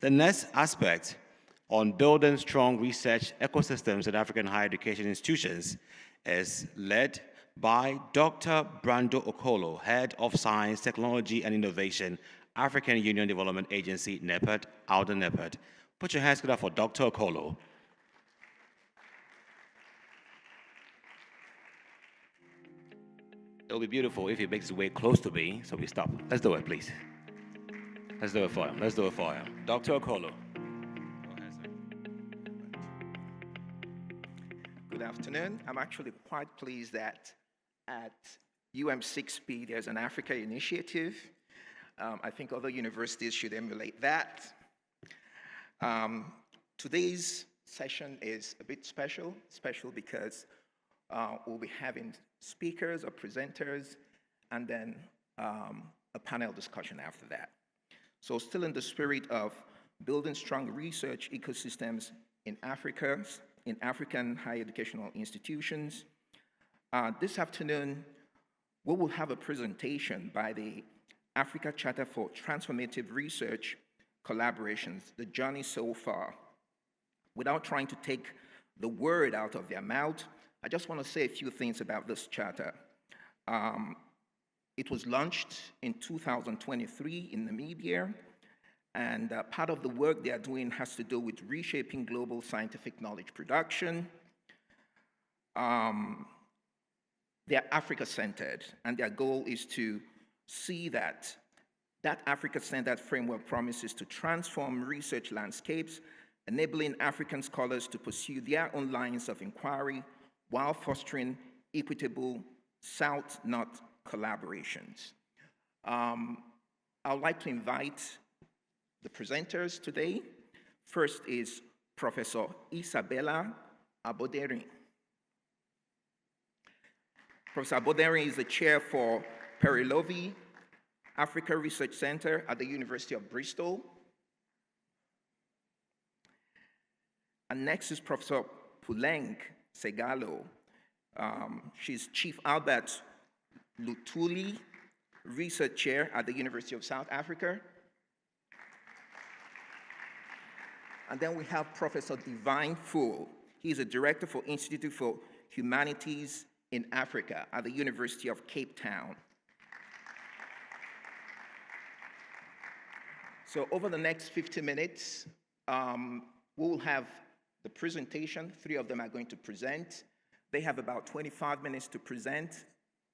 The next aspect on building strong research ecosystems in African higher education institutions is led by Dr. Brando Okolo, Head of Science, Technology and Innovation, African Union Development Agency, NEPAD, out of NEPAD. Put your hands together for Dr. Okolo. It'll be beautiful if he makes his way close to me, so we stop. Let's do it, please. Let's do it for him. Let's do it for him. Dr. Okolo. Good afternoon. I'm actually quite pleased that at UM6P there's an Africa initiative. I think other universities should emulate that. Today's session is a bit special because we'll be having speakers or presenters and then a panel discussion after that. So still in the spirit of building strong research ecosystems in African higher educational institutions, this afternoon we will have a presentation by the Africa Charter for Transformative Research Collaborations, the journey so far. Without trying to take the word out of their mouth, I just want to say a few things about this charter. It was launched in 2023 in Namibia, and part of the work they are doing has to do with reshaping global scientific knowledge production. They're Africa-centered, and their goal is to see that Africa-centered framework promises to transform research landscapes, enabling African scholars to pursue their own lines of inquiry while fostering equitable South-North collaborations. I would like to invite the presenters today. First is Professor Isabella Abodering. Professor Abodering is the chair for Perilovi Africa Research Center at the University of Bristol. And next is Professor Puleng Segalo. She's Chief Albert Lutuli Research Chair at the University of South Africa. And then we have Professor Divine Fool. He's a Director for Institute for Humanities in Africa at the University of Cape Town. So over the next 50 minutes, we'll have the presentation. 3 of them are going to present. They have about 25 minutes to present.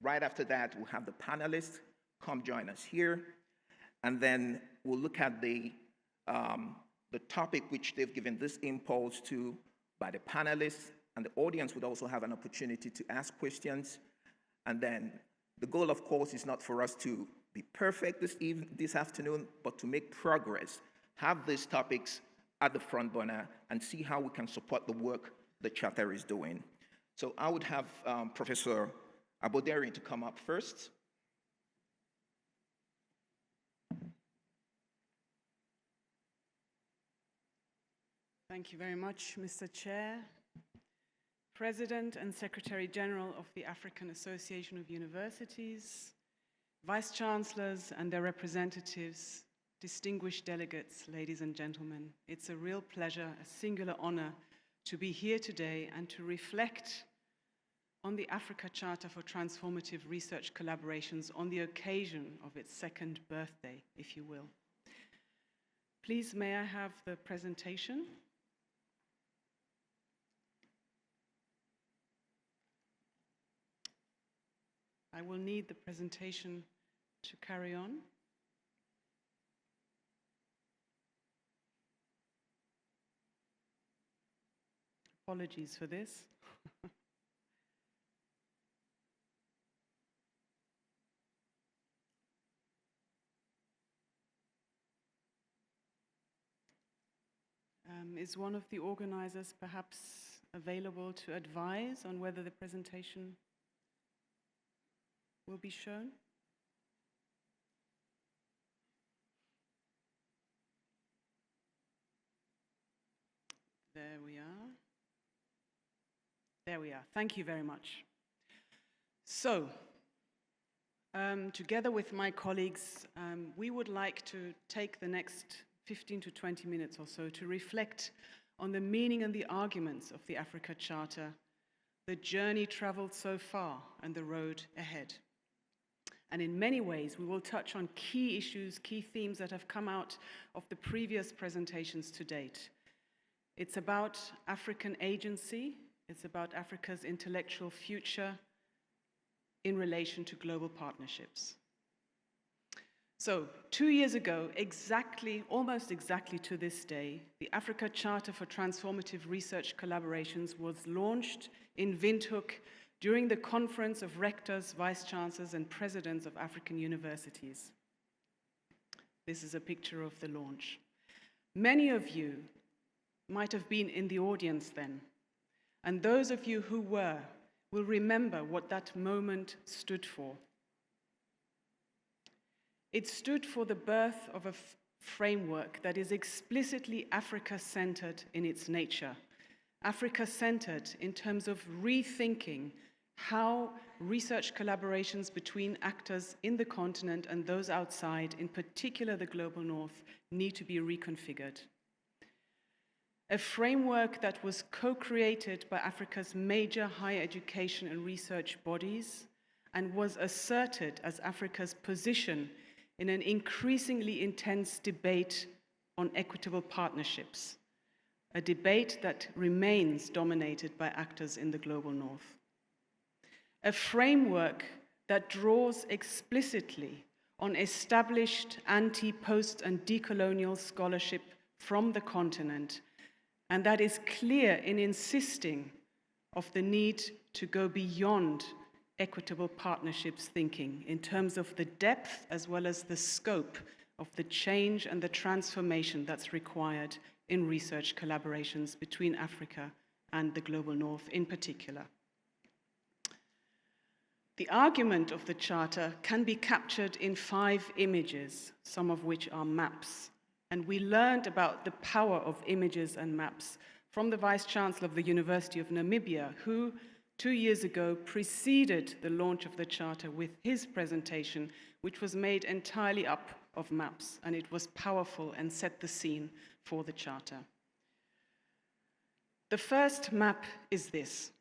Right after that, we'll have the panelists come join us here. And then we'll look at the topic which they've given this impulse to by the panelists, and the audience would also have an opportunity to ask questions. And then the goal, of course, is not for us to be perfect this afternoon, but to make progress, have these topics at the front burner, and see how we can support the work the Charter is doing. So I would have Professor Abodering to come up first. Thank you very much, Mr. Chair. President and Secretary General of the African Association of Universities, Vice Chancellors and their representatives, distinguished delegates, ladies and gentlemen, it's a real pleasure, a singular honor to be here today and to reflect on the Africa Charter for Transformative Research Collaborations on the occasion of its 2nd birthday, if you will. Please, may I have the presentation? I will need the presentation to carry on. Apologies for this. Is one of the organizers perhaps available to advise on whether the presentation will be shown? There we are. There we are. Thank you very much. So, together with my colleagues, we would like to take the next 15 to 20 minutes or so to reflect on the meaning and the arguments of the Africa Charter, the journey traveled so far and the road ahead. And in many ways, we will touch on key issues, key themes that have come out of the previous presentations to date. It's about African agency, it's about Africa's intellectual future in relation to global partnerships. So, 2 years ago, almost exactly to this day, the Africa Charter for Transformative Research Collaborations was launched in Windhoek during the Conference of Rectors, Vice-Chancellors, and Presidents of African Universities. This is a picture of the launch. Many of you might have been in the audience then, and those of you who were will remember what that moment stood for. It stood for the birth of a framework that is explicitly Africa-centered in its nature, Africa-centered in terms of rethinking how research collaborations between actors in the continent and those outside, in particular the global north, need to be reconfigured. A framework that was co-created by Africa's major higher education and research bodies and was asserted as Africa's position in an increasingly intense debate on equitable partnerships, a debate that remains dominated by actors in the global north. A framework that draws explicitly on established anti-post and decolonial scholarship from the continent, and that is clear in insisting of the need to go beyond equitable partnerships thinking in terms of the depth as well as the scope of the change and the transformation that's required in research collaborations between Africa and the global north in particular. The argument of the Charter can be captured in 5 images, some of which are maps. And we learned about the power of images and maps from the Vice-Chancellor of the University of Namibia, who 2 years ago preceded the launch of the Charter with his presentation, which was made entirely up of maps, and it was powerful and set the scene for the Charter. The first map is this,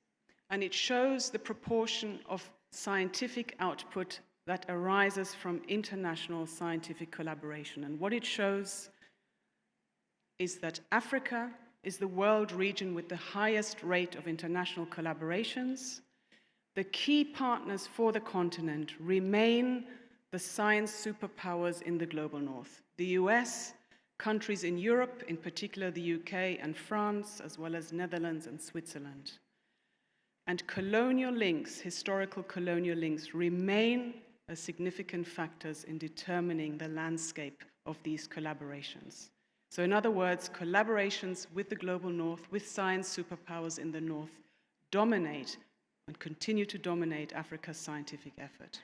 and it shows the proportion of scientific output that arises from international scientific collaboration. And what it shows is that Africa is the world region with the highest rate of international collaborations. The key partners for the continent remain the science superpowers in the global north. The US, countries in Europe, in particular the UK and France, as well as Netherlands and Switzerland. And colonial links, historical colonial links, remain as significant factors in determining the landscape of these collaborations. So in other words, collaborations with the global north, with science superpowers in the north, dominate and continue to dominate Africa's scientific effort.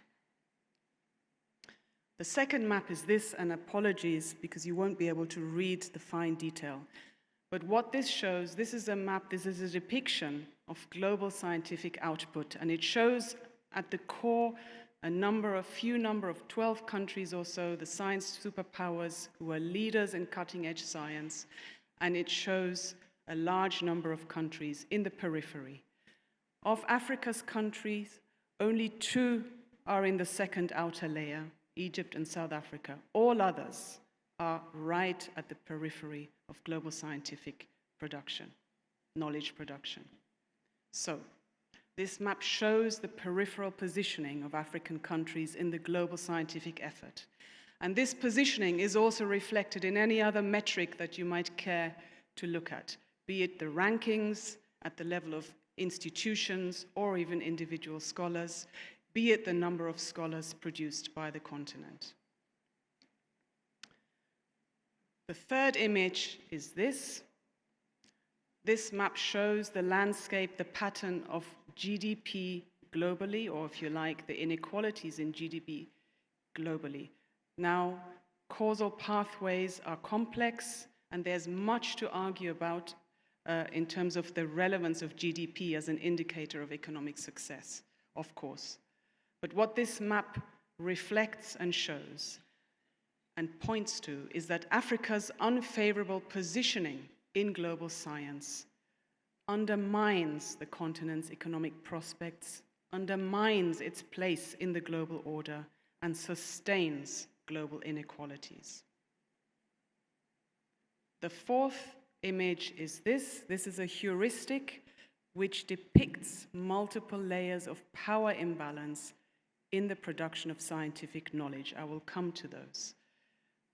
The second map is this, and apologies because you won't be able to read the fine detail. But what this shows, this is a map, this is a depiction of global scientific output, and it shows at the core a few number of 12 countries or so, the science superpowers who are leaders in cutting-edge science, and it shows a large number of countries in the periphery. Of Africa's countries, only 2 are in the second outer layer, Egypt and South Africa. All others are right at the periphery of global scientific production, knowledge production. So, this map shows the peripheral positioning of African countries in the global scientific effort. And this positioning is also reflected in any other metric that you might care to look at, be it the rankings at the level of institutions or even individual scholars, be it the number of scholars produced by the continent. The third image is this. This map shows the landscape, the pattern of GDP globally, or if you like, the inequalities in GDP globally. Now, causal pathways are complex, and there's much to argue about in terms of the relevance of GDP as an indicator of economic success, of course. But what this map reflects and shows, and points to is that Africa's unfavorable positioning in global science undermines the continent's economic prospects, undermines its place in the global order, and sustains global inequalities. The fourth image is this. This is a heuristic which depicts multiple layers of power imbalance in the production of scientific knowledge. I will come to those.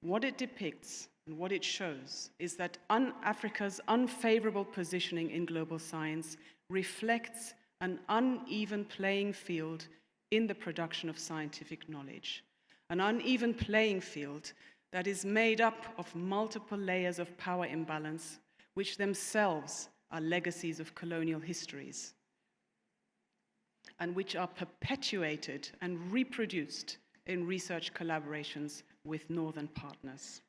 What it depicts and what it shows is that Africa's unfavorable positioning in global science reflects an uneven playing field in the production of scientific knowledge, an uneven playing field that is made up of multiple layers of power imbalance, which themselves are legacies of colonial histories, and which are perpetuated and reproduced in research collaborations with northern partners.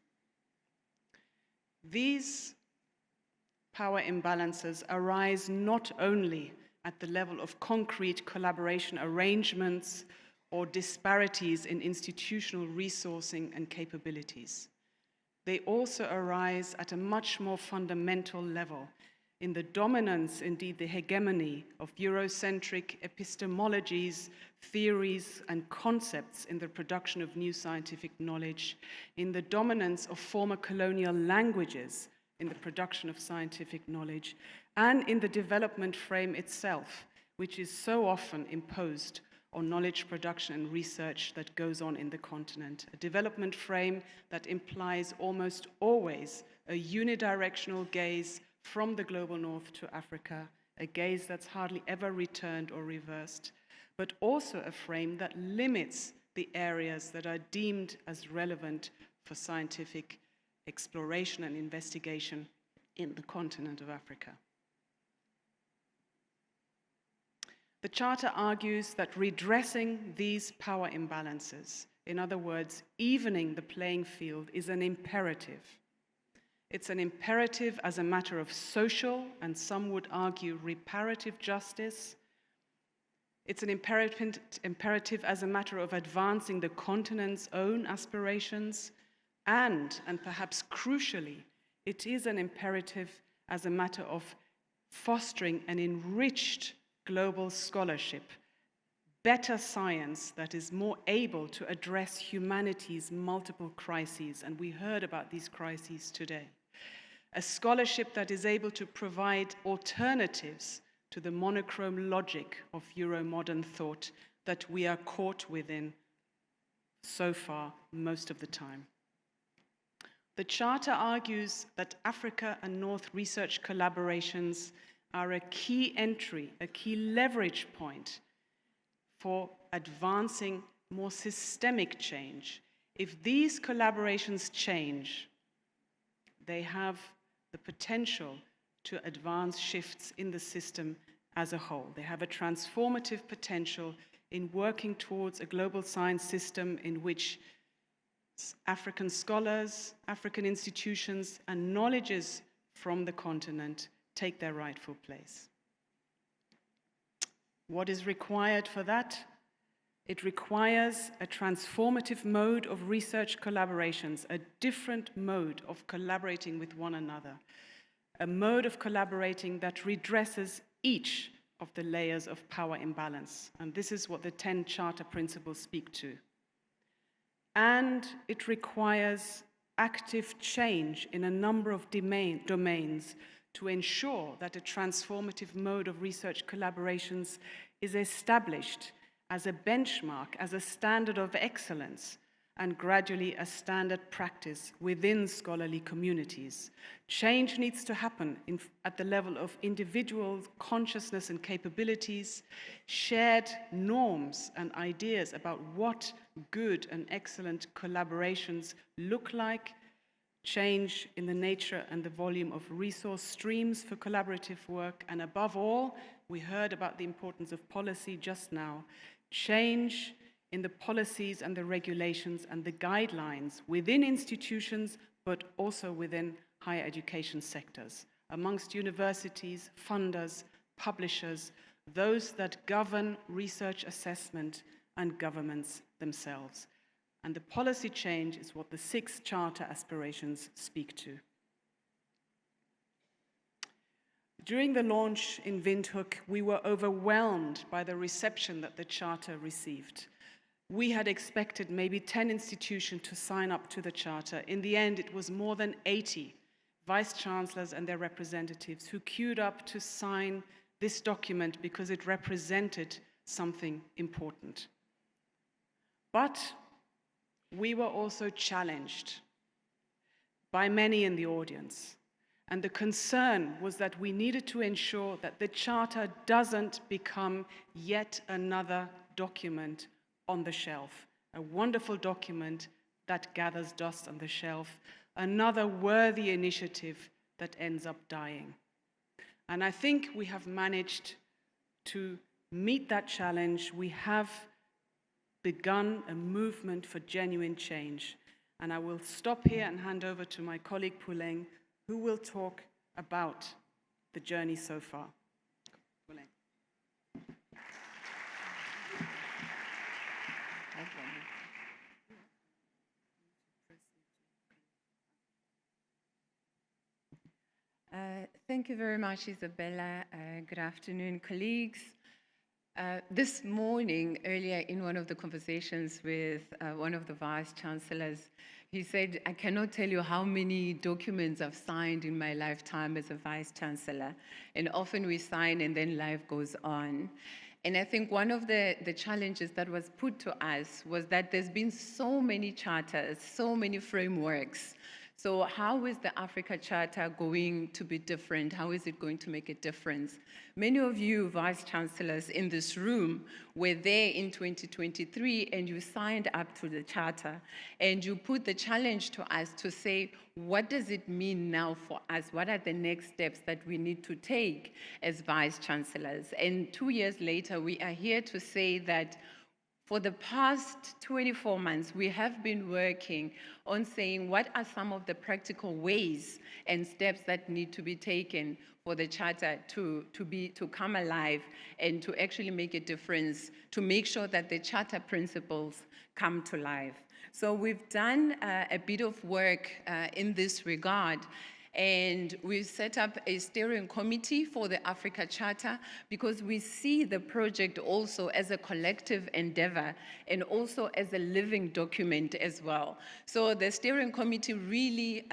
These power imbalances arise not only at the level of concrete collaboration arrangements or disparities in institutional resourcing and capabilities. They also arise at a much more fundamental level in the dominance, indeed the hegemony, of Eurocentric epistemologies, theories, and concepts in the production of new scientific knowledge, in the dominance of former colonial languages in the production of scientific knowledge, and in the development frame itself, which is so often imposed on knowledge production and research that goes on in the continent. A development frame that implies almost always a unidirectional gaze from the global north to Africa, a gaze that's hardly ever returned or reversed, but also a frame that limits the areas that are deemed as relevant for scientific exploration and investigation in the continent of Africa. The Charter argues that redressing these power imbalances, in other words, evening the playing field, is an imperative. It's an imperative as a matter of social, and some would argue reparative justice. It's an imperative as a matter of advancing the continent's own aspirations, and perhaps crucially, it is an imperative as a matter of fostering an enriched global scholarship, better science that is more able to address humanity's multiple crises, and we heard about these crises today. A scholarship that is able to provide alternatives to the monochrome logic of Euro-modern thought that we are caught within so far most of the time. The Charter argues that Africa and North research collaborations are a key entry, a key leverage point for advancing more systemic change. If these collaborations change, they have the potential to advance shifts in the system as a whole. They have a transformative potential in working towards a global science system in which African scholars, African institutions, and knowledges from the continent take their rightful place. What is required for that? It requires a transformative mode of research collaborations, a different mode of collaborating with one another, a mode of collaborating that redresses each of the layers of power imbalance. And this is what the 10 Charter principles speak to. And it requires active change in a number of domains to ensure that a transformative mode of research collaborations is established as a benchmark, as a standard of excellence, and gradually a standard practice within scholarly communities. Change needs to happen at the level of individual consciousness and capabilities, shared norms and ideas about what good and excellent collaborations look like, change in the nature and the volume of resource streams for collaborative work, and above all, we heard about the importance of policy just now, change in the policies and the regulations and the guidelines within institutions, but also within higher education sectors, amongst universities, funders, publishers, those that govern research assessment, and governments themselves. And the policy change is what the 6 charter aspirations speak to. During the launch in Windhoek, we were overwhelmed by the reception that the charter received. We had expected maybe 10 institutions to sign up to the charter. In the end, it was more than 80 vice-chancellors and their representatives who queued up to sign this document because it represented something important. But we were also challenged by many in the audience. And the concern was that we needed to ensure that the charter doesn't become yet another document on the shelf, a wonderful document that gathers dust on the shelf, another worthy initiative that ends up dying. And I think we have managed to meet that challenge. We have begun a movement for genuine change. And I will stop here and hand over to my colleague Puleng, who will talk about the journey so far. Puleng. Thank you very much, Isabella. Good afternoon, colleagues. This morning, earlier in one of the conversations with one of the vice-chancellors, he said, I cannot tell you how many documents I've signed in my lifetime as a vice-chancellor. And often we sign and then life goes on. And I think one of the challenges that was put to us was that there's been so many charters, so many frameworks. So how is the Africa Charter going to be different? How is it going to make a difference? Many of you vice-chancellors in this room were there in 2023 and you signed up to the Charter and you put the challenge to us to say, what does it mean now for us? What are the next steps that we need to take as vice-chancellors? And 2 years later, we are here to say that for the past 24 months, we have been working on saying what are some of the practical ways and steps that need to be taken for the Charter to come alive and to actually make a difference, to make sure that the Charter principles come to life. So we've done a bit of work in this regard. And we've set up a steering committee for the Africa Charter because we see the project also as a collective endeavor and also as a living document as well. So the steering committee really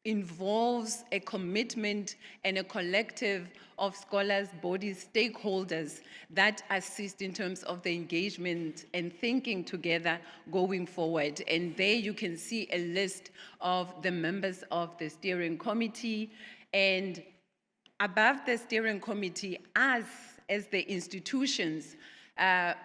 involves a commitment and a collective of scholars, bodies, stakeholders that assist in terms of the engagement and thinking together going forward. And there you can see a list of the members of the steering committee. And above the steering committee, us as the institutions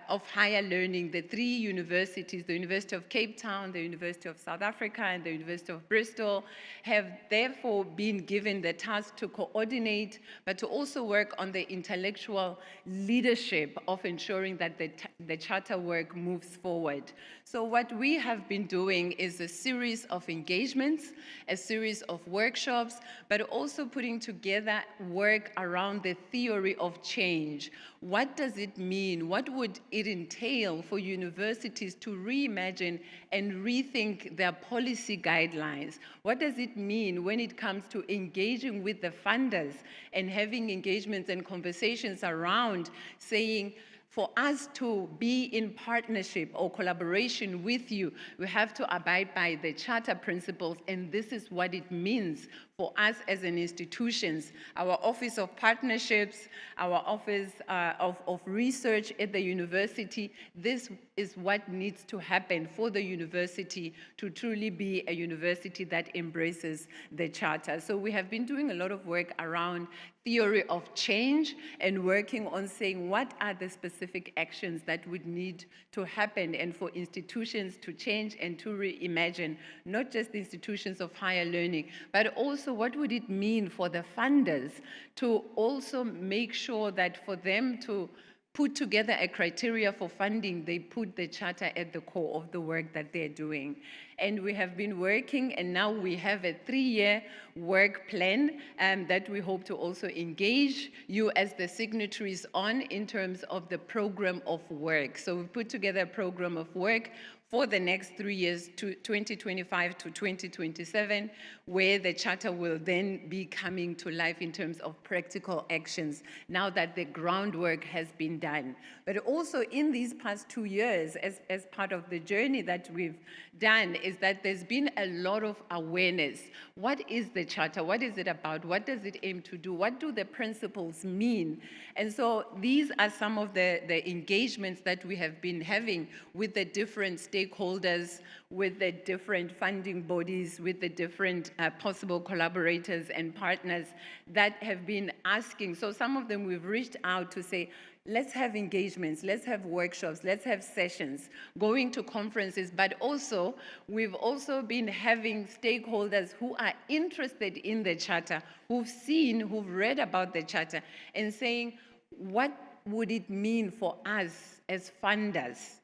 of higher learning, the 3 universities, the University of Cape Town, the University of South Africa, and the University of Bristol, have therefore been given the task to coordinate, but to also work on the intellectual leadership of ensuring that the Charter work moves forward. So what we have been doing is a series of engagements, a series of workshops, but also putting together work around the theory of change. What does it mean? What would it entail for universities to reimagine and rethink their policy guidelines? What does it mean when it comes to engaging with the funders and having engagements and conversations around saying, for us to be in partnership or collaboration with you, we have to abide by the Charter principles, and this is what it means for us as an institutions. Our Office of Partnerships, our Office of Research at the university, this is what needs to happen for the university to truly be a university that embraces the Charter. So we have been doing a lot of work around theory of change and working on saying what are the specific actions that would need to happen and for institutions to change and to reimagine, not just the institutions of higher learning, but also what would it mean for the funders to also make sure that for them to put together a criteria for funding, they put the Charter at the core of the work that they're doing. And we have been working, and now we have a 3-year work plan that we hope to also engage you as the signatories on in terms of the program of work. So we put together a program of work for the next 3 years, to 2025 to 2027, where the charter will then be coming to life in terms of practical actions, now that the groundwork has been done. But also in these past 2 years, as part of the journey that we've done, is that there's been a lot of awareness. What is the charter? What is it about? What does it aim to do? What do the principles mean? And so these are some of the engagements that we have been having with the different stakeholders, with the different funding bodies, with the different possible collaborators and partners that have been asking. So some of them we've reached out to say, let's have engagements, let's have workshops, let's have sessions, going to conferences, but also we've also been having stakeholders who are interested in the charter, who've seen, who've read about the charter, and saying, what would it mean for us as funders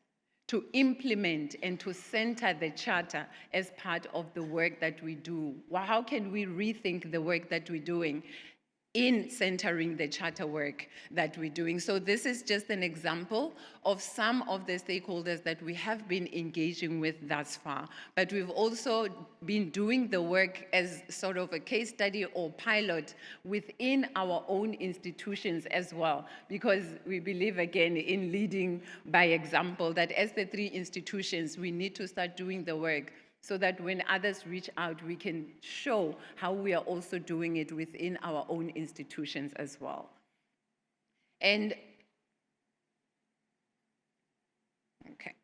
to implement and to center the charter as part of the work that we do? Well, how can we rethink the work that we're doing in centering the charter work that we're doing? So this is just an example of some of the stakeholders that we have been engaging with thus far. But we've also been doing the work as sort of a case study or pilot within our own institutions as well, because we believe, again, in leading by example, that as the 3 institutions, we need to start doing the work so that when others reach out, we can show how we are also doing it within our own institutions as well. And, okay.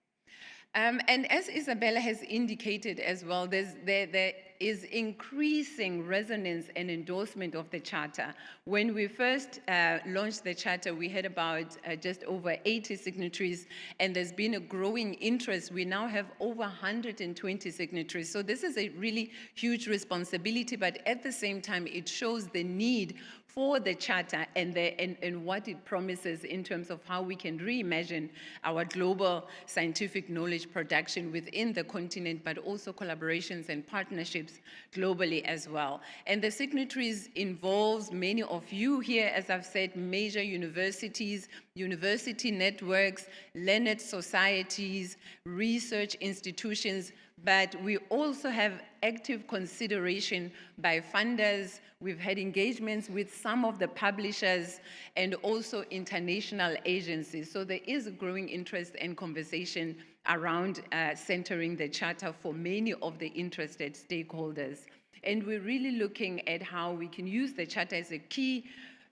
And as Isabella has indicated as well, there is increasing resonance and endorsement of the charter. When we first launched the charter, we had about just over 80 signatories, and there's been a growing interest. We now have over 120 signatories. So this is a really huge responsibility, but at the same time, it shows the need for the charter and what it promises in terms of how we can reimagine our global scientific knowledge production within the continent, but also collaborations and partnerships globally as well. And the signatories involves many of you here, as I've said, major universities, university networks, learned societies, research institutions, but we also have active consideration by funders. We've had engagements with some of the publishers and also international agencies. So there is a growing interest and conversation around centering the charter for many of the interested stakeholders. And we're really looking at how we can use the charter as a key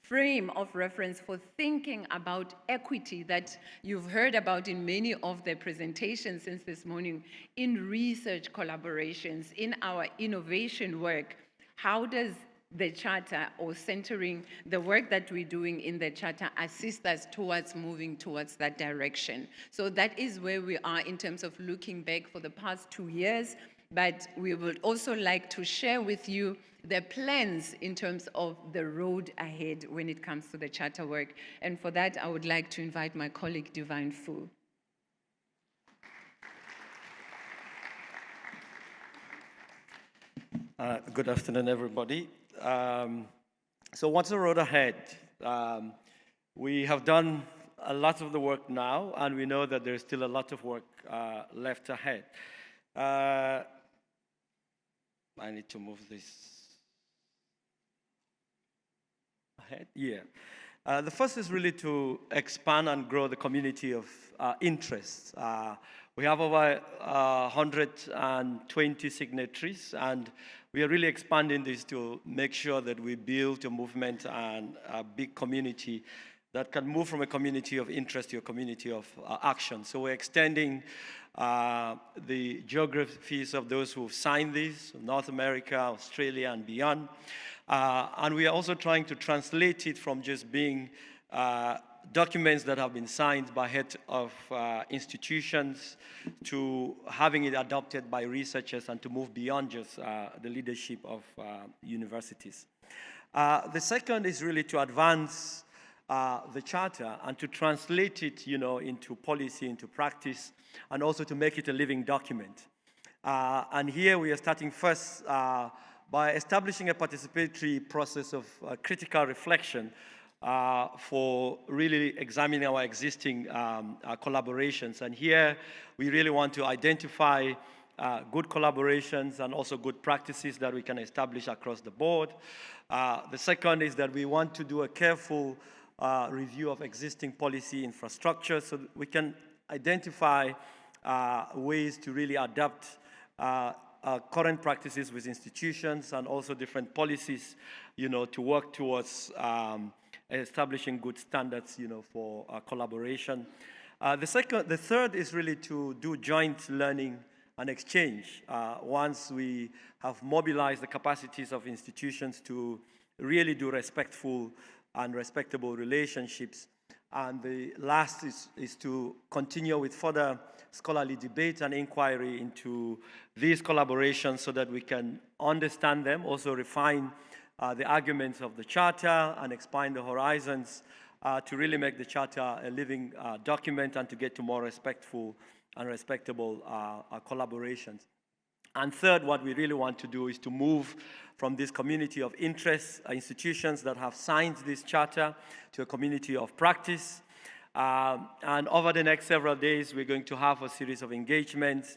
frame of reference for thinking about equity that you've heard about in many of the presentations since this morning, in research collaborations, in our innovation work. How does the charter, or centering the work that we're doing in the charter, assist us towards moving towards that direction? So that is where we are in terms of looking back for the past 2 years, but we would also like to share with you the plans in terms of the road ahead when it comes to the charter work. And for that, I would like to invite my colleague, Divine Fu. Good afternoon, everybody. So what's the road ahead? We have done a lot of the work now, and we know that there's still a lot of work left ahead. I need to move this ahead. Yeah. The first is really to expand and grow the community of interests. We have over 120 signatories, and we are really expanding this to make sure that we build a movement and a big community that can move from a community of interest to a community of action. So we're extending the geographies of those who've signed this, North America, Australia, and beyond. And we are also trying to translate it from just being documents that have been signed by heads of institutions to having it adopted by researchers and to move beyond just the leadership of universities. The second is really to advance the charter and to translate it, into policy, into practice, and also to make it a living document. And here we are starting first by establishing a participatory process of critical reflection for really examining our existing collaborations. And here, we really want to identify good collaborations and also good practices that we can establish across the board. The second is that we want to do a careful review of existing policy infrastructure so that we can identify ways to really adapt current practices with institutions and also different policies, to work towards establishing good standards, for collaboration. The third is really to do joint learning and exchange. Once we have mobilized the capacities of institutions to really do respectful and respectable relationships. And the last is to continue with further scholarly debate and inquiry into these collaborations so that we can understand them, also refine the arguments of the Charter and expand the horizons to really make the Charter a living document and to get to more respectful and respectable collaborations. And third, what we really want to do is to move from this community of interest institutions that have signed this charter to a community of practice. And over the next several days, we're going to have a series of engagements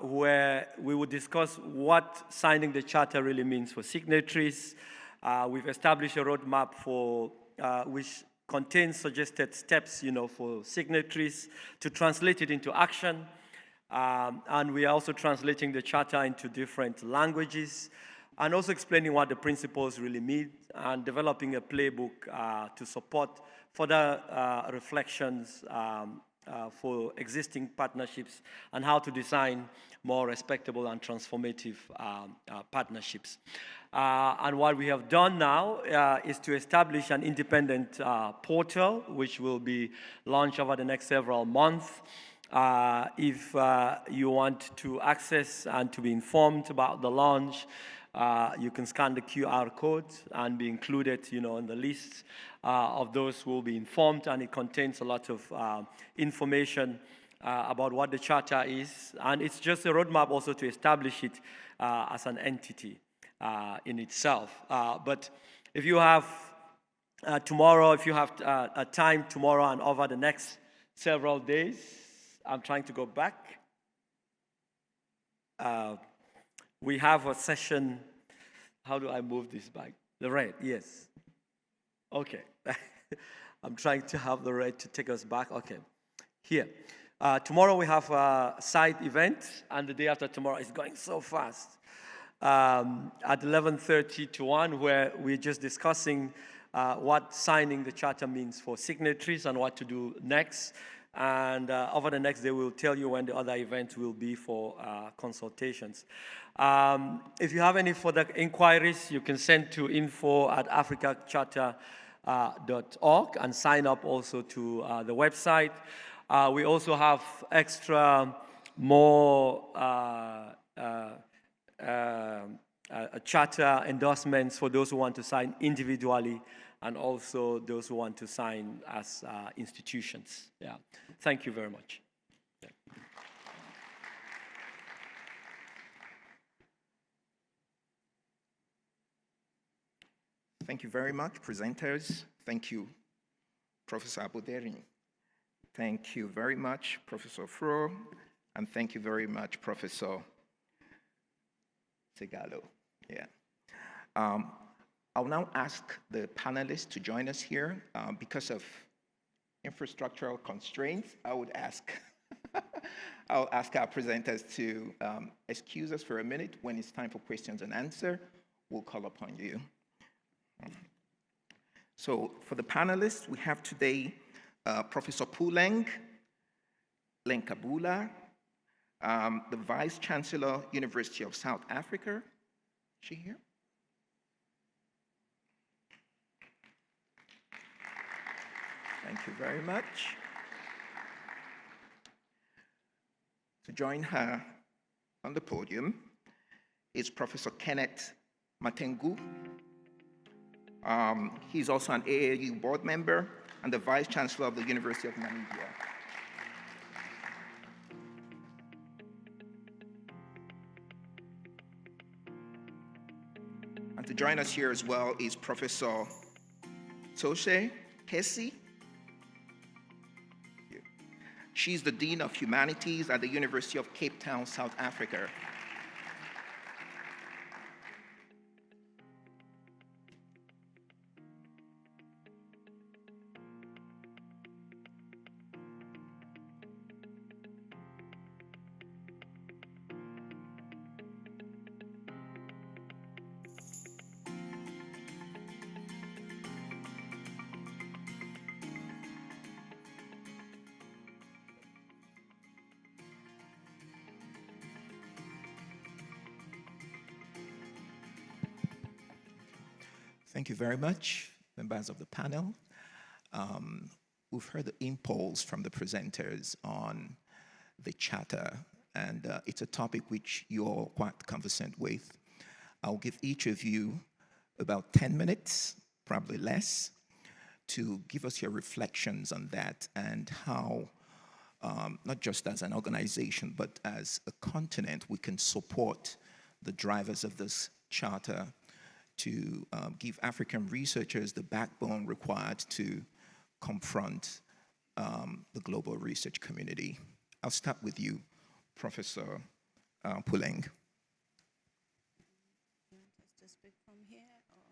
where we will discuss what signing the charter really means for signatories. We've established a roadmap for which contains suggested steps, for signatories to translate it into action. And we are also translating the charter into different languages and also explaining what the principles really mean and developing a playbook to support further reflections for existing partnerships and how to design more respectable and transformative partnerships. And what we have done now is to establish an independent portal, which will be launched over the next several months. If you want to access and to be informed about the launch, you can scan the QR code and be included, in the list of those who will be informed, and it contains a lot of information about what the Charter is, and it's just a roadmap also to establish it as an entity in itself. But if you have tomorrow, if you have a time tomorrow and over the next several days, I'm trying to go back. We have a session. How do I move this back? The red, yes. Okay. I'm trying to have the red to take us back. Okay. Here. Tomorrow we have a side event, and the day after tomorrow is going so fast. At 11:30 to 1, where we're just discussing what signing the charter means for signatories and what to do next. And over the next day, we'll tell you when the other events will be for consultations. If you have any further inquiries, you can send to info@africacharter.org and sign up also to the website. We also have more charter endorsements for those who want to sign individually and also those who want to sign as institutions. Yeah. Thank you very much. Yeah. Thank you very much, presenters. Thank you, Professor Aboderi. Thank you very much, Professor Fro. And thank you very much, Professor Segalo. Yeah. I'll now ask the panelists to join us here. Because of infrastructural constraints, I'll ask our presenters to excuse us for a minute. When it's time for questions and answer, we'll call upon you. So for the panelists, we have today Professor Puleng Lenkabula, the Vice Chancellor, University of South Africa. Is she here? Thank you very much. To join her on the podium is Professor Kenneth Matengu. He's also an AAU board member and the Vice Chancellor of the University of Namibia. And to join us here as well is Professor Toshe Kesi. She's the Dean of Humanities at the University of Cape Town, South Africa. Thank you very much, members of the panel. We've heard the impulse from the presenters on the charter, and it's a topic which you're all quite conversant with. I'll give each of you about 10 minutes, probably less, to give us your reflections on that and how, not just as an organization, but as a continent, we can support the drivers of this charter to give African researchers the backbone required to confront the global research community. I'll start with you, Professor Puleng. To speak from here, or?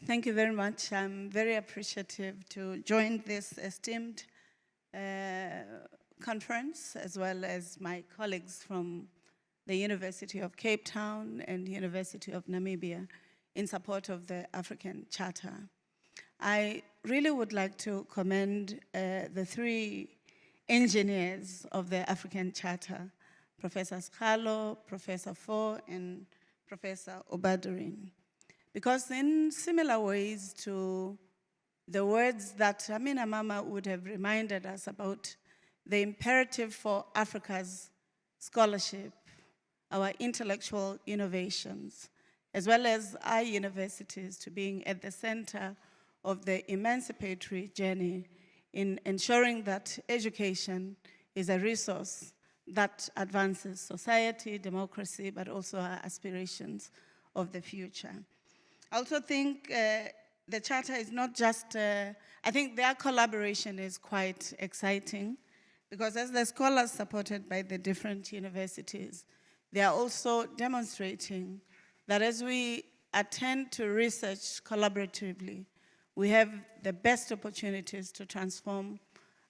Thank you very much. I'm very appreciative to join this esteemed conference, as well as my colleagues from the University of Cape Town and University of Namibia in support of the African Charter. I really would like to commend the three engineers of the African Charter, Professor Skalo, Professor Fo, and Professor Obadurin, because in similar ways to the words that Amina Mama would have reminded us about the imperative for Africa's scholarship, our intellectual innovations, as well as our universities to being at the center of the emancipatory journey in ensuring that education is a resource that advances society, democracy, but also our aspirations of the future. I also think the Charter is not just, I think their collaboration is quite exciting, because as the scholars supported by the different universities, they are also demonstrating that as we attend to research collaboratively, we have the best opportunities to transform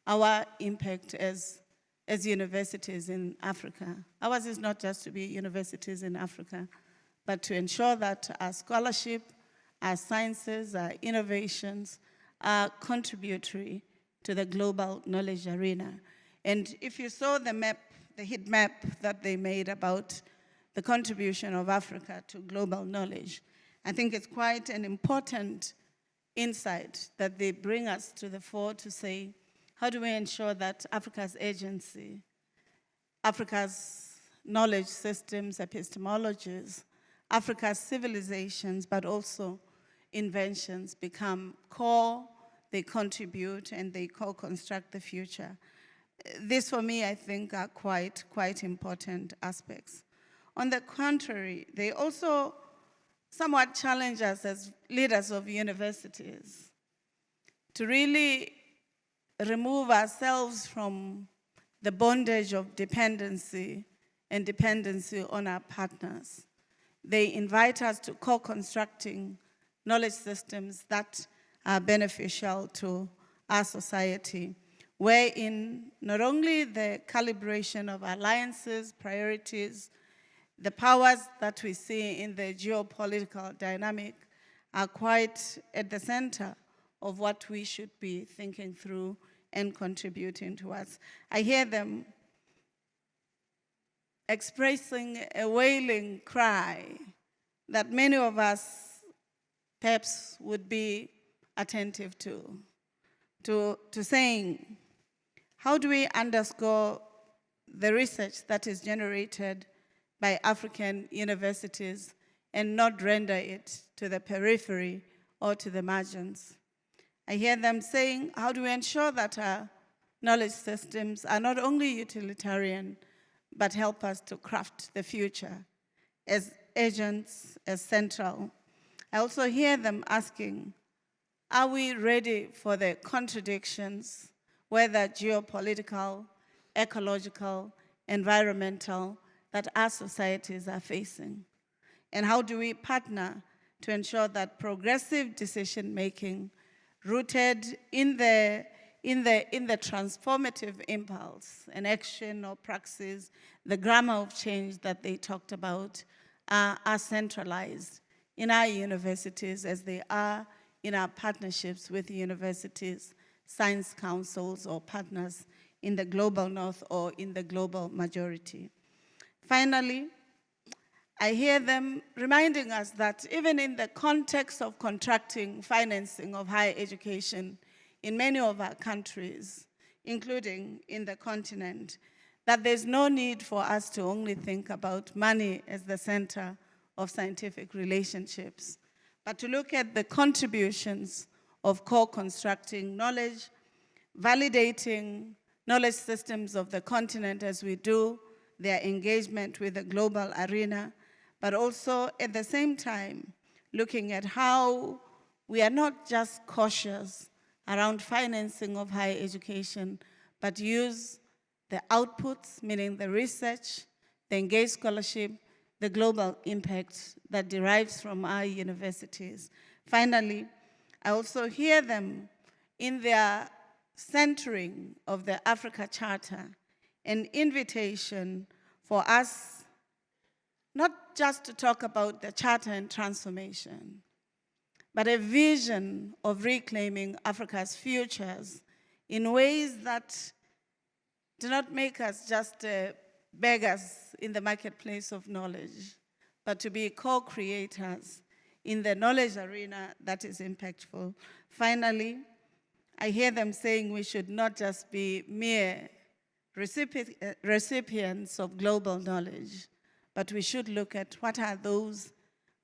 our impact as universities in Africa. Ours is not just to be universities in Africa, but to ensure that our scholarship, our sciences, our innovations are contributory to the global knowledge arena. And if you saw the map, the heat map that they made about the contribution of Africa to global knowledge, I think it's quite an important insight that they bring us to the fore to say, how do we ensure that Africa's agency, Africa's knowledge systems, epistemologies, Africa's civilizations, but also inventions become core, they contribute, and they co-construct the future. This, for me, I think are quite important aspects. On the contrary, they also somewhat challenge us as leaders of universities to really remove ourselves from the bondage of dependency and dependency on our partners. They invite us to co-constructing knowledge systems that are beneficial to our society, wherein not only the calibration of alliances, priorities, the powers that we see in the geopolitical dynamic are quite at the center of what we should be thinking through and contributing towards. I hear them expressing a wailing cry that many of us perhaps would be attentive to saying, how do we underscore the research that is generated by African universities and not render it to the periphery or to the margins? I hear them saying, how do we ensure that our knowledge systems are not only utilitarian, but help us to craft the future as agents, as central. I also hear them asking, are we ready for the contradictions, whether geopolitical, ecological, environmental, that our societies are facing? And how do we partner to ensure that progressive decision-making rooted in the transformative impulse and action or praxis, the grammar of change that they talked about, are centralized in our universities as they are in our partnerships with universities, science councils, or partners in the global north or in the global majority. Finally, I hear them reminding us that even in the context of contracting financing of higher education in many of our countries, including in the continent, that there's no need for us to only think about money as the center of scientific relationships, but to look at the contributions of co-constructing knowledge, validating knowledge systems of the continent as we do, their engagement with the global arena, but also at the same time looking at how we are not just cautious around financing of higher education, but use the outputs, meaning the research, the engaged scholarship, the global impact that derives from our universities. Finally, I also hear them in their centering of the Africa Charter, an invitation for us not just to talk about the Charter and transformation, but a vision of reclaiming Africa's futures in ways that do not make us just beggars in the marketplace of knowledge, but to be co-creators in the knowledge arena that is impactful. Finally, I hear them saying we should not just be mere recipients of global knowledge, but we should look at what are those,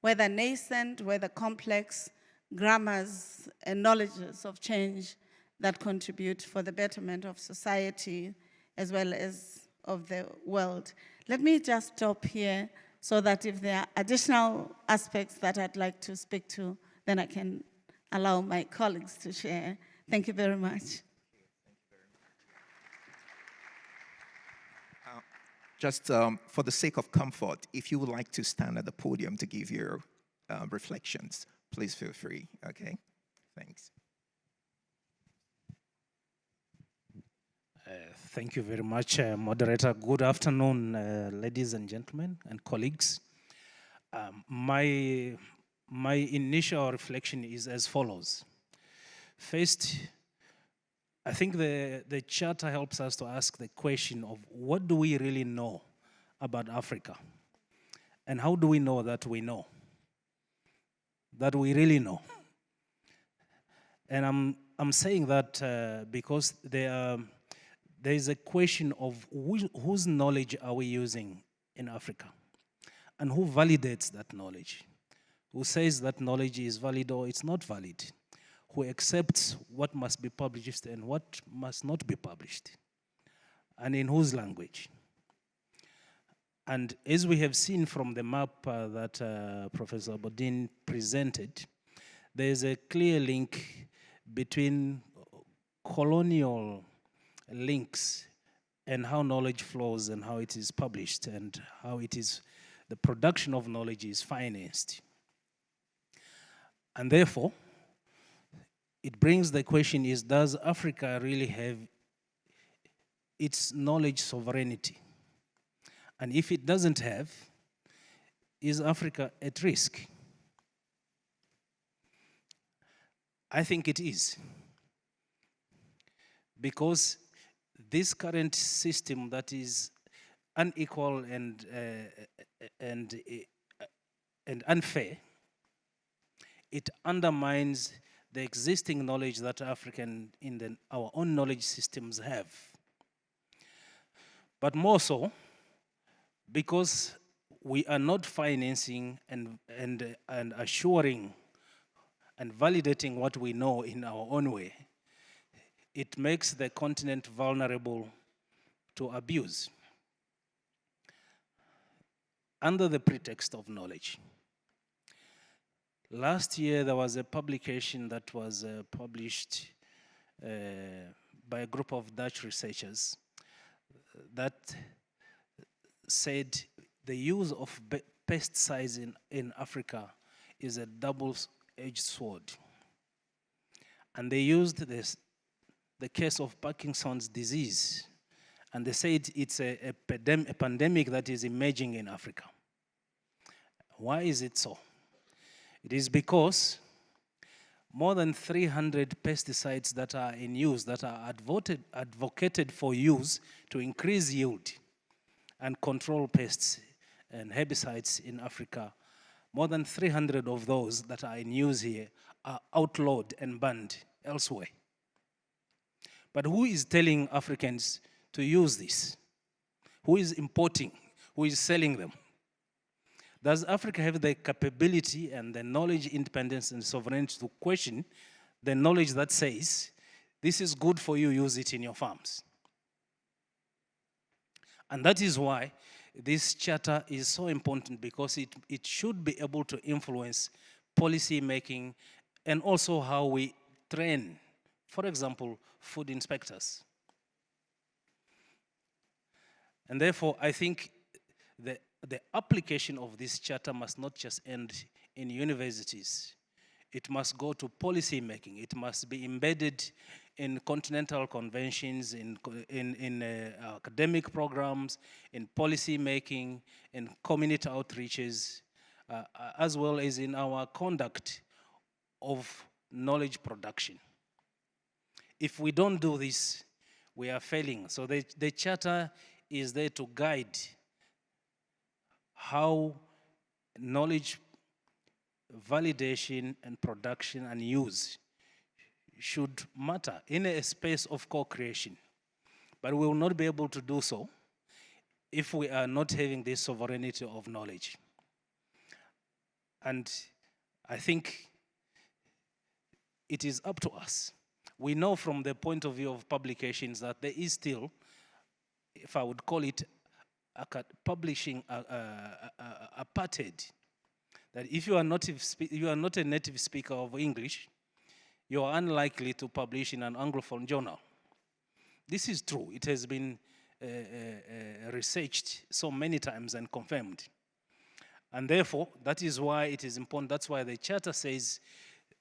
whether nascent, whether complex, grammars and knowledges of change that contribute for the betterment of society as well as of the world. Let me just stop here so that if there are additional aspects that I'd like to speak to, then I can allow my colleagues to share. Thank you very much. Just for the sake of comfort, if you would like to stand at the podium to give your reflections, please feel free, okay? Thanks. Thank you very much, moderator. Good afternoon, ladies and gentlemen and colleagues. My initial reflection is as follows. First, I think the charter helps us to ask the question of what do we really know about Africa? And how do we know that we know? That we really know. And I'm saying that because there is a question of whose knowledge are we using in Africa? And who validates that knowledge? Who says that knowledge is valid or it's not valid? Who accepts what must be published and what must not be published? And in whose language? And as we have seen from the map that Professor Bodin presented, there is a clear link between colonial links and how knowledge flows and how it is published and how it is, the production of knowledge is financed. And therefore, it brings the question is, does Africa really have its knowledge sovereignty? And if it doesn't have, is Africa at risk? I think it is. Because this current system that is unequal and unfair, it undermines the existing knowledge that African in our own knowledge systems have. But more so, because we are not financing and assuring and validating what we know in our own way, it makes the continent vulnerable to abuse. under the pretext of knowledge. Last year, there was a publication that was published by a group of Dutch researchers that said the use of pesticides in Africa is a double-edged sword. And they used the case of Parkinson's disease, and they said it's a pandemic that is emerging in Africa. Why is it so? It is because more than 300 pesticides that are in use, that are advocated for use to increase yield and control pests and herbicides in Africa, more than 300 of those that are in use here are outlawed and banned elsewhere. But who is telling Africans to use this? Who is importing? Who is selling them? Does Africa have the capability and the knowledge, independence, and sovereignty to question the knowledge that says, this is good for you, use it in your farms? And that is why this charter is so important, because it should be able to influence policy making and also how we train, for example, food inspectors. And therefore, I think the application of this charter must not just end in universities. It must go to policy making. It must be embedded in continental conventions, in academic programs, in policy making, in community outreaches, as well as in our conduct of knowledge production. If we don't do this, we are failing. So the charter is there to guide how knowledge validation and production and use should matter in a space of co-creation. But we will not be able to do so if we are not having this sovereignty of knowledge. And I think it is up to us. We know from the point of view of publications that there is still, if I would call it, publishing apartheid. That if you are not a native speaker of English, you are unlikely to publish in an Anglophone journal. This is true. It has been researched so many times and confirmed. And therefore, that is why it is important. That's why the charter says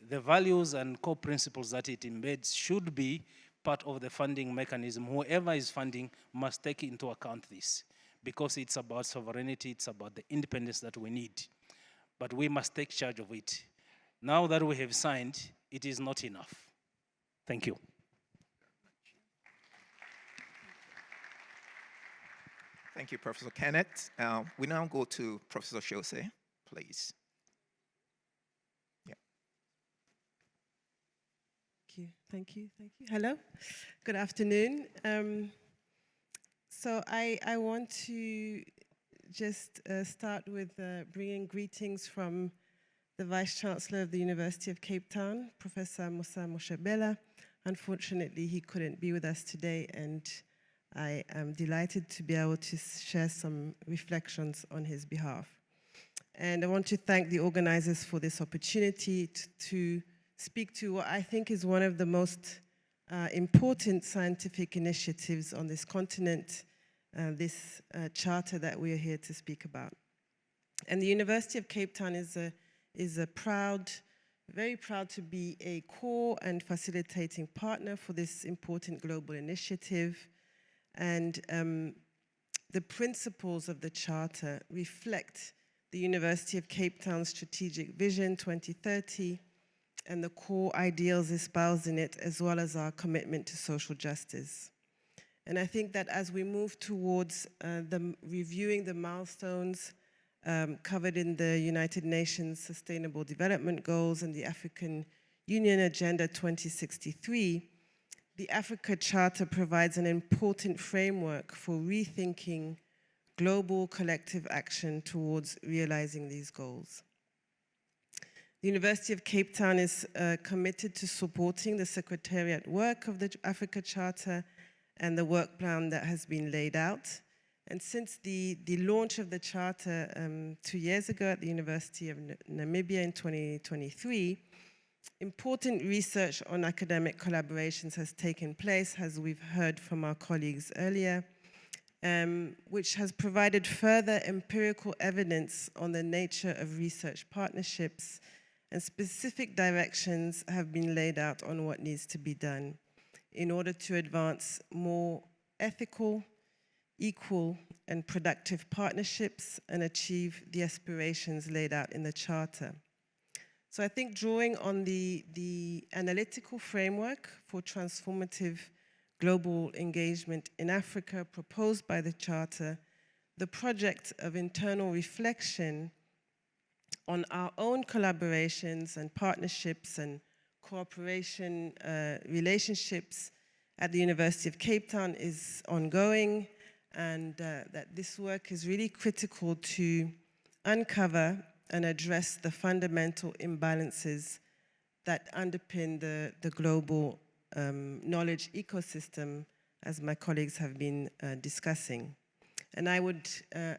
the values and core principles that it embeds should be part of the funding mechanism. Whoever is funding must take into account this, because it's about sovereignty, it's about the independence that we need. But we must take charge of it. Now that we have signed, it is not enough. Thank you. Thank you, Professor Kenneth. We now go to Professor Shose, please. Yeah. Thank you. Hello, good afternoon. So I want to just start with bringing greetings from the Vice Chancellor of the University of Cape Town, Professor Musa Moshebela. Unfortunately, he couldn't be with us today, and I am delighted to be able to share some reflections on his behalf. And I want to thank the organizers for this opportunity to speak to what I think is one of the most important scientific initiatives on this continent, this charter that we are here to speak about. And the University of Cape Town is very proud to be a core and facilitating partner for this important global initiative. And the principles of the charter reflect the University of Cape Town's strategic vision 2030 and the core ideals espoused in it, as well as our commitment to social justice. And I think that as we move towards reviewing the milestones covered in the United Nations Sustainable Development Goals and the African Union Agenda 2063, the Africa Charter provides an important framework for rethinking global collective action towards realizing these goals. The University of Cape Town is committed to supporting the Secretariat work of the Africa Charter and the work plan that has been laid out. And since the launch of the Charter 2 years ago at the University of Namibia in 2023, important research on academic collaborations has taken place, as we've heard from our colleagues earlier, which has provided further empirical evidence on the nature of research partnerships, and specific directions have been laid out on what needs to be done in order to advance more ethical, equal, and productive partnerships and achieve the aspirations laid out in the Charter. So I think drawing on the analytical framework for transformative global engagement in Africa proposed by the Charter, the project of internal reflection on our own collaborations and partnerships and cooperation relationships at the University of Cape Town is ongoing, and that this work is really critical to uncover and address the fundamental imbalances that underpin the global knowledge ecosystem, as my colleagues have been discussing. And I would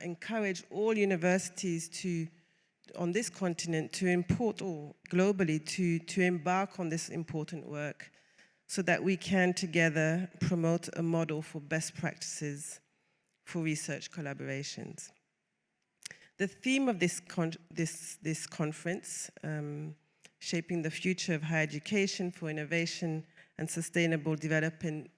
encourage all universities on this continent to import, or globally, to embark on this important work so that we can together promote a model for best practices for research collaborations. The theme of this conference, Shaping the Future of Higher Education for Innovation and Sustainable Development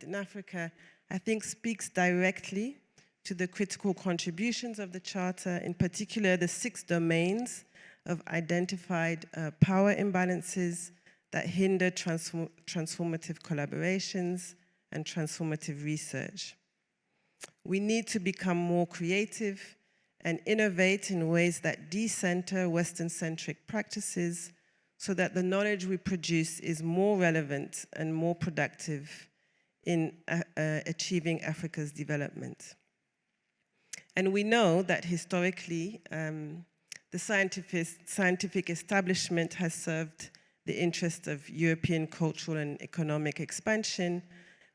in Africa, I think speaks directly to the critical contributions of the Charter, in particular the 6 domains of identified power imbalances that hinder transformative collaborations and transformative research. We need to become more creative and innovate in ways that decenter Western-centric practices so that the knowledge we produce is more relevant and more productive in achieving Africa's development. And we know that historically, the scientific establishment has served the interest of European cultural and economic expansion,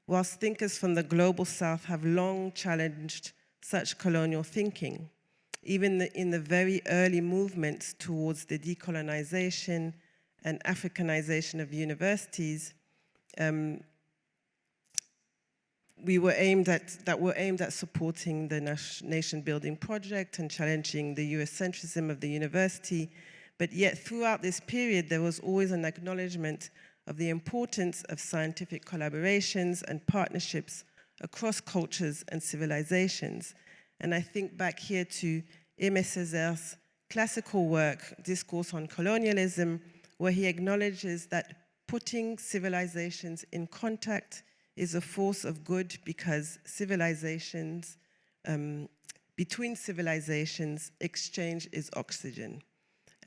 whilst thinkers from the global south have long challenged such colonial thinking. Even in the very early movements towards the decolonization and Africanization of universities, that were aimed at supporting the nation-building project and challenging the Eurocentrism of the university. But yet, throughout this period, there was always an acknowledgement of the importance of scientific collaborations and partnerships across cultures and civilizations. And I think back here to Aimé Césaire's classical work, Discourse on Colonialism, where he acknowledges that putting civilizations in contact is a force of good because civilizations, between civilizations, exchange is oxygen.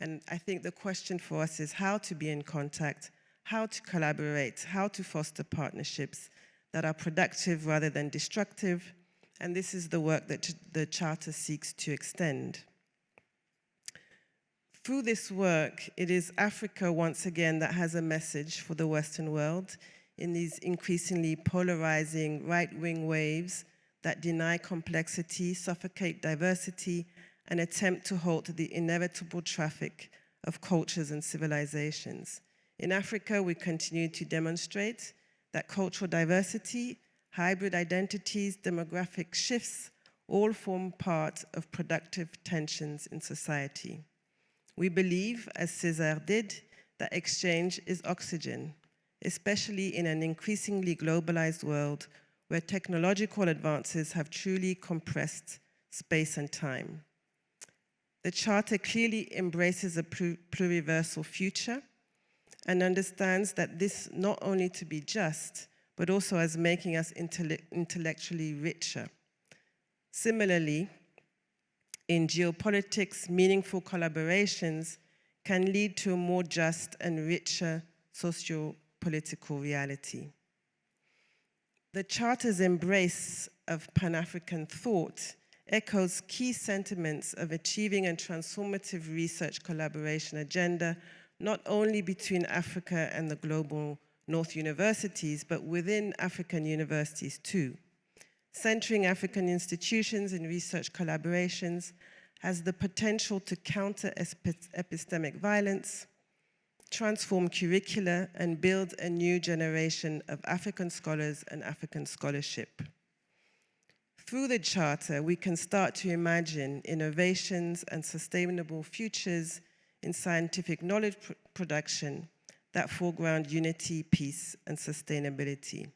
And I think the question for us is how to be in contact, how to collaborate, how to foster partnerships that are productive rather than destructive. And this is the work that the Charter seeks to extend. Through this work, it is Africa, once again, that has a message for the Western world in these increasingly polarizing right-wing waves that deny complexity, suffocate diversity, and attempt to halt the inevitable traffic of cultures and civilizations. In Africa, we continue to demonstrate that cultural diversity, hybrid identities, demographic shifts, all form part of productive tensions in society. We believe, as Césaire did, that exchange is oxygen, especially in an increasingly globalized world where technological advances have truly compressed space and time. The Charter clearly embraces a pluriversal future and understands that this not only to be just, but also as making us intellectually richer. Similarly, in geopolitics, meaningful collaborations can lead to a more just and richer socio-political reality. The Charter's embrace of Pan-African thought echoes key sentiments of achieving a transformative research collaboration agenda, not only between Africa and the global North universities, but within African universities too. Centering African institutions in research collaborations has the potential to counter epistemic violence, transform curricula, and build a new generation of African scholars and African scholarship. Through the Charter, we can start to imagine innovations and sustainable futures in scientific knowledge production that foreground unity, peace, and sustainability.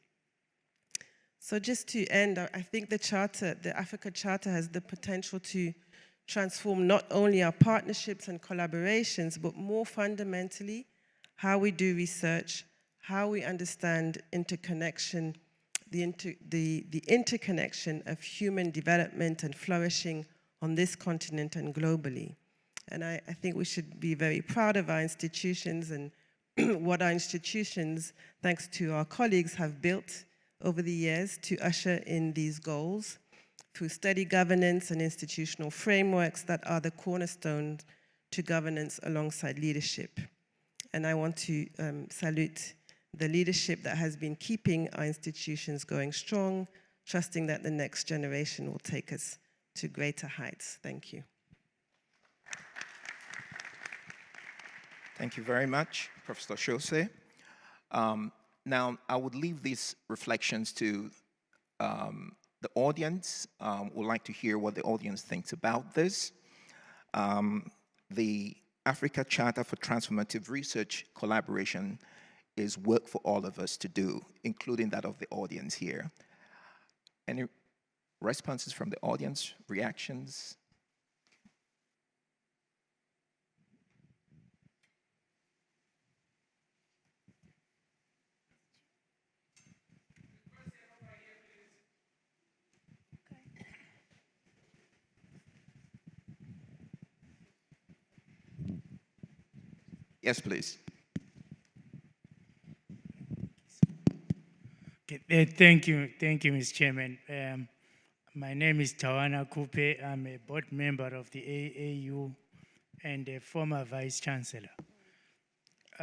So just to end, I think the Charter, the Africa Charter, has the potential to transform not only our partnerships and collaborations, but more fundamentally, how we do research, how we understand interconnection, the interconnection of human development and flourishing on this continent and globally. And I think we should be very proud of our institutions and what our institutions, thanks to our colleagues, have built over the years to usher in these goals through steady governance and institutional frameworks that are the cornerstones to governance alongside leadership. And I want to salute the leadership that has been keeping our institutions going strong, trusting that the next generation will take us to greater heights. Thank you. Thank you very much, Professor Chose. Now, I would leave these reflections to the audience. Would like to hear what the audience thinks about this. The Africa Charter for Transformative Research Collaboration is work for all of us to do, including that of the audience here. Any responses from the audience, reactions? Yes, please. Okay, thank you, Mr. Chairman. My name is Tawana Kupe. I'm a board member of the AAU and a former Vice Chancellor.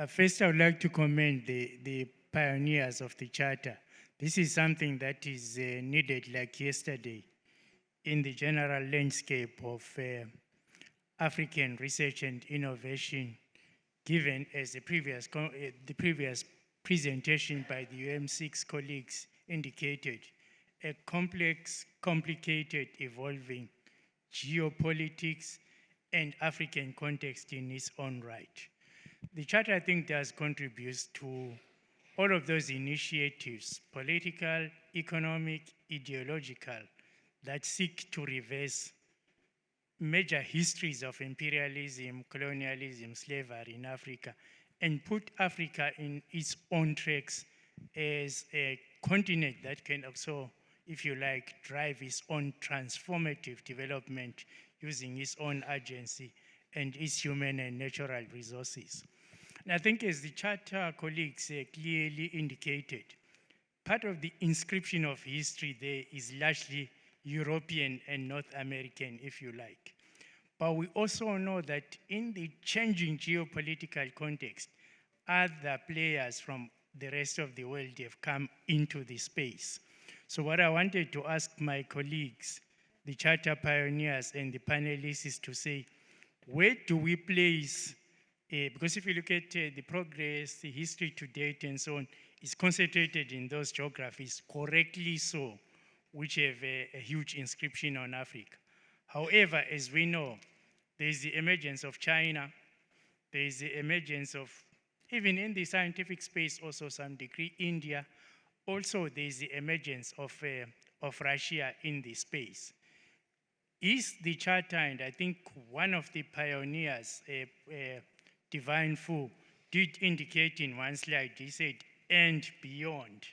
First, I would like to commend the pioneers of the Charter. This is something that is needed like yesterday in the general landscape of African research and innovation, given as the previous presentation by the UM6 colleagues indicated, a complex, complicated, evolving geopolitics and African context in its own right. The Charter, I think, does contribute to all of those initiatives, political, economic, ideological, that seek to reverse major histories of imperialism, colonialism, slavery in Africa, and put Africa in its own tracks as a continent that can also, if you like, drive its own transformative development using its own agency and its human and natural resources. And I think, as the Charter colleagues clearly indicated, part of the inscription of history there is largely European and North American, if you like. But we also know that in the changing geopolitical context, other players from the rest of the world have come into the space. So what I wanted to ask my colleagues, the Charter pioneers and the panelists, is to say, where do we place, because if you look at the progress, the history to date and so on, it's concentrated in those geographies, correctly so, which have a huge inscription on Africa. However, as we know, there's the emergence of China, there's the emergence of, even in the scientific space, also some degree, India. Also, there's the emergence of Russia in the space. Is the Charter, and I think one of the pioneers, Divine Fu, did indicate in one slide, he said, and beyond.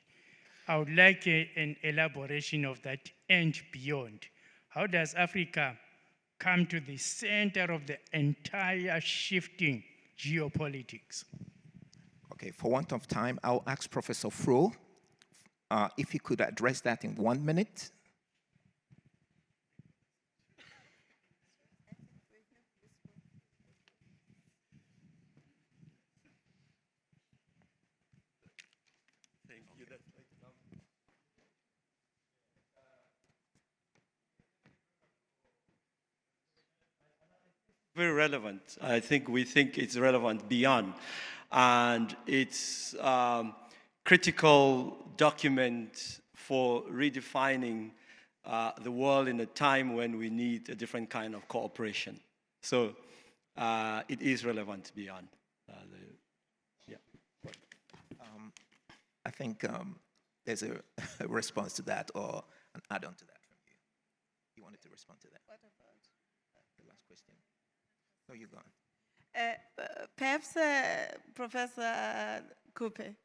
I would like an elaboration of that and beyond. How does Africa come to the center of the entire shifting geopolitics? Okay, for want of time, I'll ask Professor Fro if he could address that in 1 minute. Thank you. very relevant. We think it's relevant beyond. And it's critical document for redefining the world in a time when we need a different kind of cooperation. So it is relevant beyond. I think there's a response to that or an add-on to that from you. You wanted to respond to that? What about the last question? No, you're gone. Perhaps, Professor Coupe,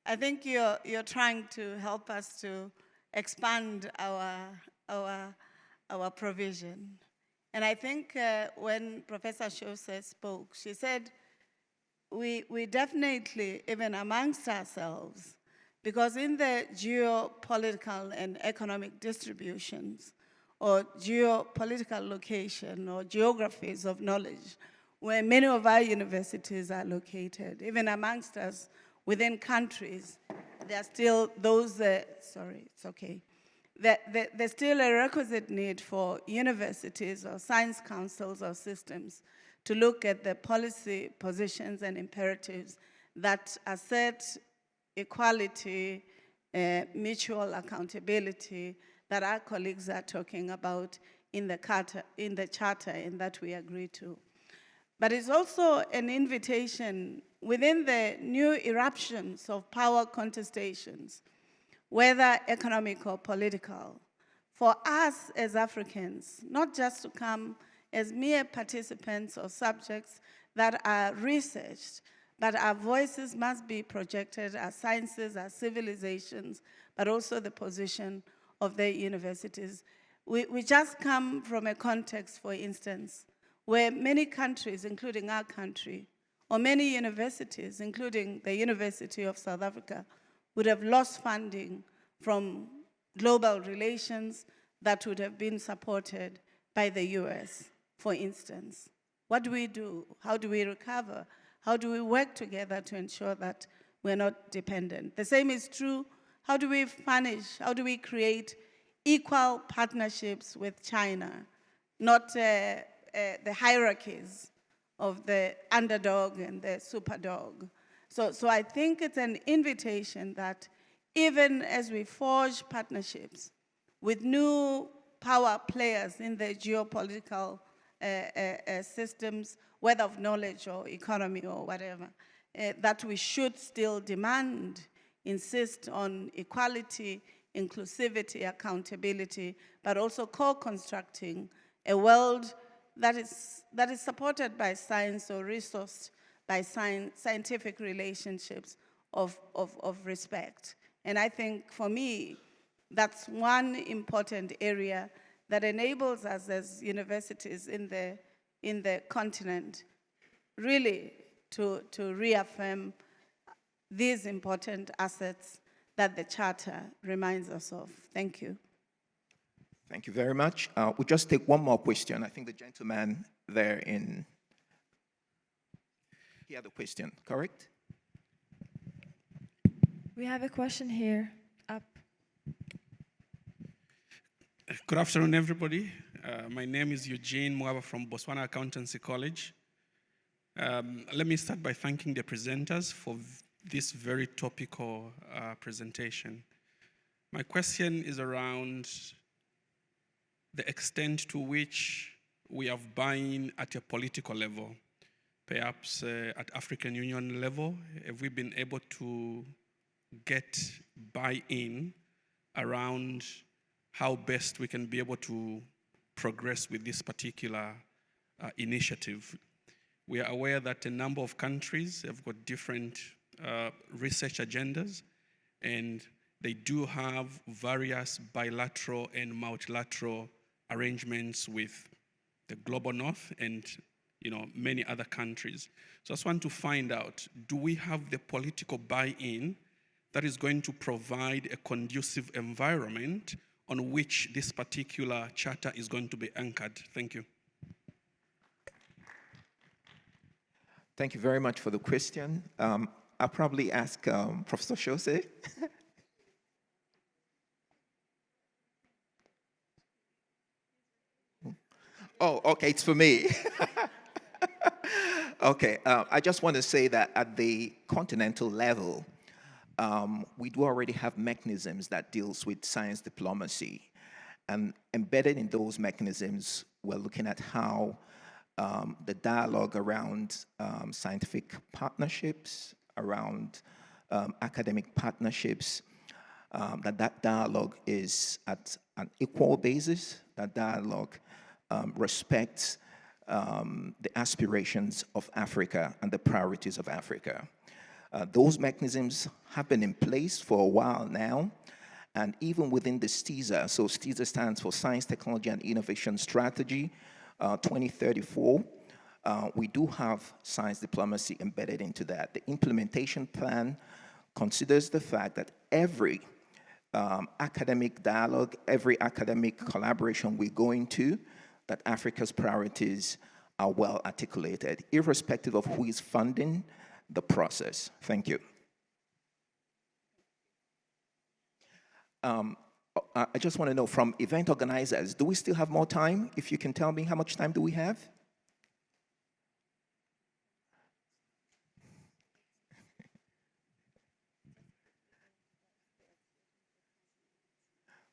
I think you're trying to help us to expand our provision. And I think when Professor Chose spoke, she said, we definitely, even amongst ourselves, because in the geopolitical and economic distributions, or geopolitical location, or geographies of knowledge, where many of our universities are located, even amongst us, within countries, there are still those, sorry, it's okay. There's still a requisite need for universities or science councils or systems to look at the policy positions and imperatives that assert equality, mutual accountability that our colleagues are talking about in the charter and that we agree to. But it's also an invitation within the new eruptions of power contestations, whether economic or political, for us as Africans, not just to come as mere participants or subjects that are researched, but our voices must be projected as sciences, as civilizations, but also the position of the universities. We just come from a context, for instance, where many countries, including our country, or many universities, including the University of South Africa, would have lost funding from global relations that would have been supported by the US, for instance. What do we do? How do we recover? How do we work together to ensure that we're not dependent? The same is true, how do we furnish, how do we create equal partnerships with China, not the hierarchies of the underdog and the superdog. So I think it's an invitation that even as we forge partnerships with new power players in the geopolitical systems, whether of knowledge or economy or whatever, that we should still insist on equality, inclusivity, accountability, but also co-constructing a world that is supported by science or resourced by scientific relationships of respect. And I think for me, that's one important area that enables us as universities in the continent really to reaffirm these important assets that the Charter reminds us of. Thank you. Thank you very much. We'll just take one more question. I think the gentleman there he had a question, correct? We have a question here, up. Good afternoon, everybody. My name is A.G.E.N.D.A from Botswana Accountancy College. Let me start by thanking the presenters for this very topical presentation. My question is around the extent to which we have buy-in at a political level, perhaps at African Union level. Have we been able to get buy-in around how best we can be able to progress with this particular initiative? We are aware that a number of countries have got different research agendas, and they do have various bilateral and multilateral arrangements with the global north and many other countries. So I just want to find out, do we have the political buy-in that is going to provide a conducive environment on which this particular charter is going to be anchored? Thank you. Thank you very much for the question. I'll probably ask Professor Chose. Oh, okay, it's for me. Okay, I just want to say that at the continental level, we do already have mechanisms that deals with science diplomacy. And embedded in those mechanisms, we're looking at how the dialogue around scientific partnerships, around academic partnerships, that dialogue is at an equal basis, that dialogue respects the aspirations of Africa and the priorities of Africa. Those mechanisms have been in place for a while now, and even within the STISA, so STISA stands for Science, Technology, and Innovation Strategy 2034, we do have science diplomacy embedded into that. The implementation plan considers the fact that every academic dialogue, every academic collaboration we go into, that Africa's priorities are well articulated, irrespective of who is funding the process. Thank you. I just want to know from event organizers, do we still have more time? If you can tell me, how much time do we have?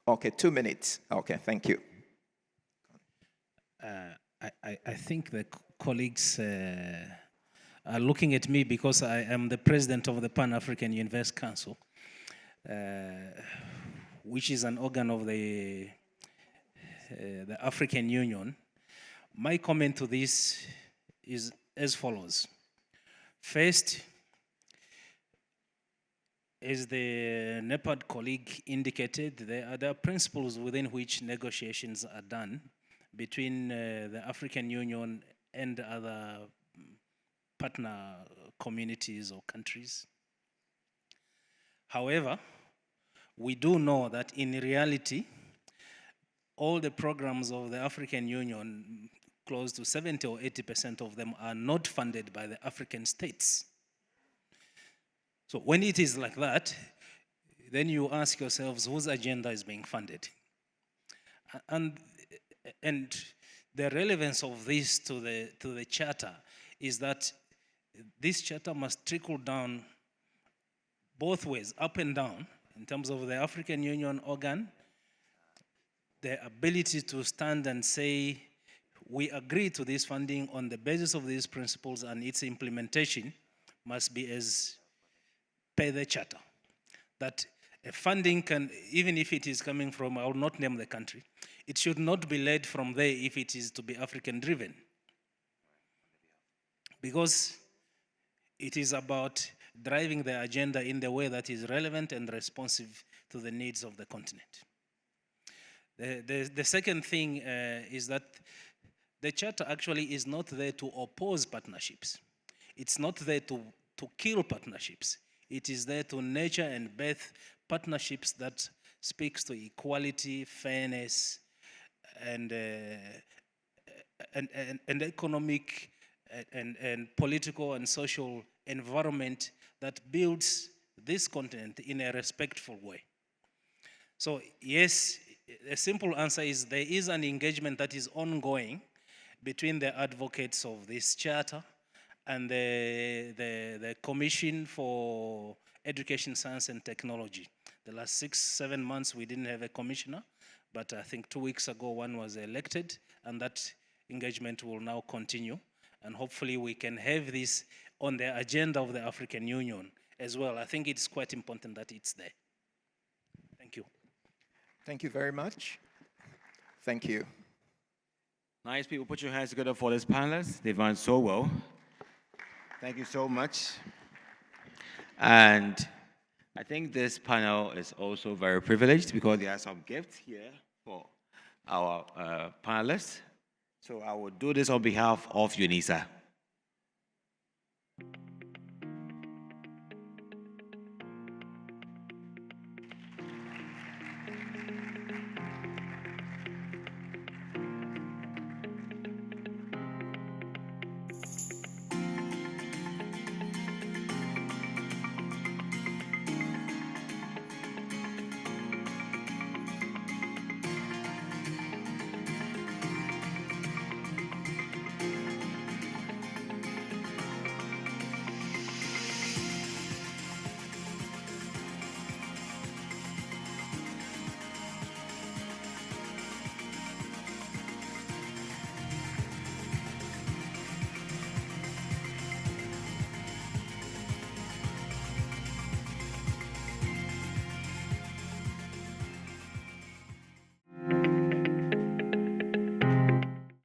Okay, 2 minutes. Okay, thank you. I think the colleagues are looking at me because I am the president of the Pan-African University Council, which is an organ of the African Union. My comment to this is as follows. First, as the NEPAD colleague indicated, there are principles within which negotiations are done between the African Union and other partner communities or countries. However, we do know that in reality, all the programs of the African Union, close to 70 or 80% of them are not funded by the African states. So when it is like that, then you ask yourselves whose agenda is being funded. And the relevance of this to the charter is that this charter must trickle down both ways, up and down, in terms of the African Union organ, the ability to stand and say, we agree to this funding on the basis of these principles, and its implementation must be as per the charter. That funding can, even if it is coming from, I will not name the country, it should not be led from there if it is to be African driven. Because it is about driving the agenda in the way that is relevant and responsive to the needs of the continent. The second thing is that the charter actually is not there to oppose partnerships. It's not there to kill partnerships. It is there to nurture and birth partnerships that speaks to equality, fairness, and economic and political and social environment that builds this continent in a respectful way. So yes, a simple answer is there is an engagement that is ongoing between the advocates of this charter and the Commission for Education, Science and Technology. The last 6-7 months we didn't have a commissioner, but I think 2 weeks ago one was elected, and that engagement will now continue. And hopefully we can have this on the agenda of the African Union as well. I think it's quite important that it's there. Thank you. Thank you very much. Thank you. Nice people, put your hands together for this panelists. They've done so well. Thank you so much. And I think this panel is also very privileged because there are some gifts here for our panelists. So I will do this on behalf of UNISA.